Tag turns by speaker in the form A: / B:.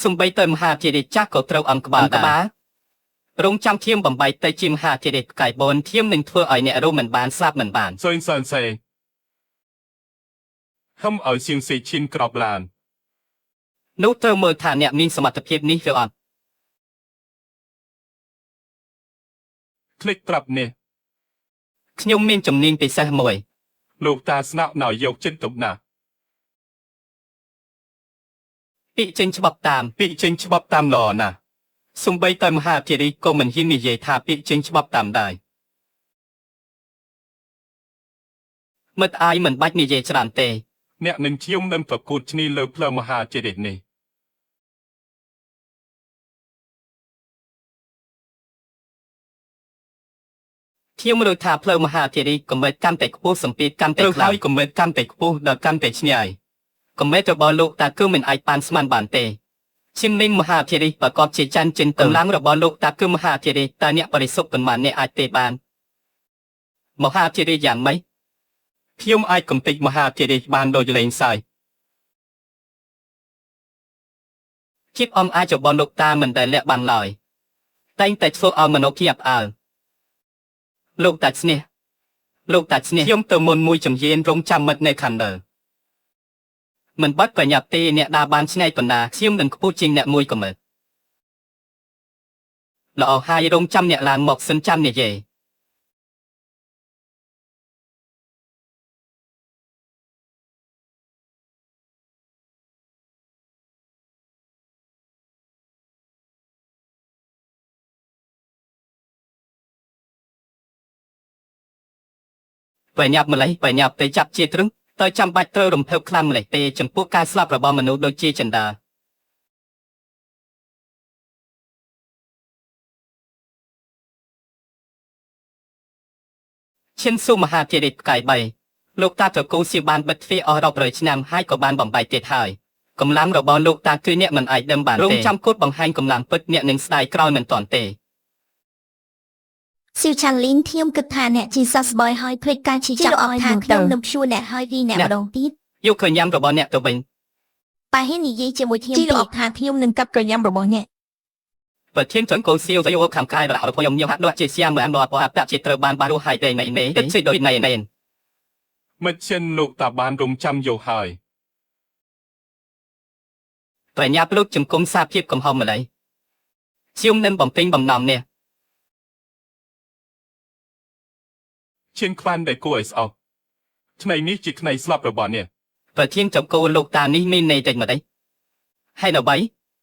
A: សំបីទៅមហាធិរាជចាស់ក៏ត្រូវអង្គក្បាលដែររងចាំធៀមបំបីទៅជាមហាធិរាជកាយបនធៀមនឹងធ្វើឲ្យអ្នករស់មិនបានស្លាប់មិនបាន
B: Sơn sơn xe. Không ở siêu xe chín crop làn.
A: នោះត្រូវមើលថាអ្នកមានសមត្ថភាពនេះឬអត់
B: Click trap nè.
A: ខ្ញុំមានជំនាញពិសេសមួយ
B: Lục ta snap nào dọc trên tục nè.
A: ពាក្យចេញច្បាប់តាម
B: Bị trên bắp tam lò nè.
A: សំបីទៅមហាធិរាជក៏មិនហ៊ាននិយាយថាពាក្យចេញច្បាប់តាមដែរមិត្តអាយមិនបាច់និយាយច្រើនទេ
B: Nè nên chiếm nên phật cụt ni lơ plơ mà hà chế địch nè.
A: ធៀមមើលថាផ្លូវមហាធិរាជកំមេតកាន់តែខ្ពស់សម្ពាធកាន់តែ
B: Từ
A: ខ្លាំង
B: hai của mình cam tịch phu đợt cam tịch nhảy.
A: កំមេតរបស់លោកតាគឺមិនអាចប៉ាន់ស្មានបានទេឈិនមីងមហាធិរាជប្រកបជាច័ន្ទចិនកម្លាំងរបស់លោកតាគឺមហាធិរាជតើអ្នកបរិសុទ្ធប៉ុន្មានអ្នកអាចទេបានមហាធិរាជយ៉ាងម៉េច
B: Khiêm ai cầm tịch mà hà chế địch ban đôi lên sai.
A: ជិបអំអាចរបស់លោកតាមិនដែលលាក់បានឡើយតែងតែធ្វើឲ្យមនុស្សភ័យអើលោកតាស្នេះខ្ញុំទៅមុនមួយចំហៀនរងចាំមិត្តនៅខាងលើមិនបាត់ប្រញាប់ទេអ្នកដើរបានឆ្នៃបណ្ដាខ្ញុំនឹងខ្ពស់ជាងអ្នកមួយកំមើល្អហើយរងចាំអ្នកឡើងមកសិនចាំនិយាយប្រញាប់ម្លេះប្រញាប់ទៅចាប់ជាទ្រឹងទៅចាំបាច់ត្រូវរំភើបខ្លាំងម្លេះទេចំពោះការស្លាប់របស់មនុស្សដូចជាចិន្តាឈិនស៊ូមហាធិរាជផ្កាយ3លោកតាត្រកូលសៀបានបិទទ្វារអស់រាប់រយឆ្នាំហើយក៏បានបំបែកទៀតហើយកម្លាំងរបស់លោកតាគឺអ្នកមិនអាចដឹងបានទេរងចាំគត់បង្ហាញកម្លាំងពិតអ្នកនឹងស្ដាយក្រោយមិនទាន់ទេ
C: siêu tràn lín thiêm cực thà nè chỉ sa boy hơi thuê ca chỉ cho oi thà thiêm nằm chua nè hơi vi nè đầu tít
A: យកឃើញញ៉ាំរបស់អ្នកទៅវិញ
C: bà hết nhị dây chỉ một thiêm chỉ oi thà thiêm nằm cặp cờ nhâm rồi bỏ nè
A: ប្រធានចង្កូលសៀវទៅយកខាងកាយរបស់ខ្ញុំហាក់ដូចជាសៀមមិនអត់អាប់តាក់ជាត្រូវបានបានរស់ហើយតែណែទឹកជិះដូចណែ
B: Mất chân lục ta ban rung trăm dầu hỏi.
A: ប្រញាប់លោកចំគុំសាភាពកំហុសម្លេះខ្ញុំនឹងបំពេញបំណងនេះ
B: Trên khoan để cô ấy sao? Này ní chỉ này slap rồi bọn nè.
A: ប្រធានចង្កូលលោកតានេះមានន័យតែម្ដេចហើយនៅបី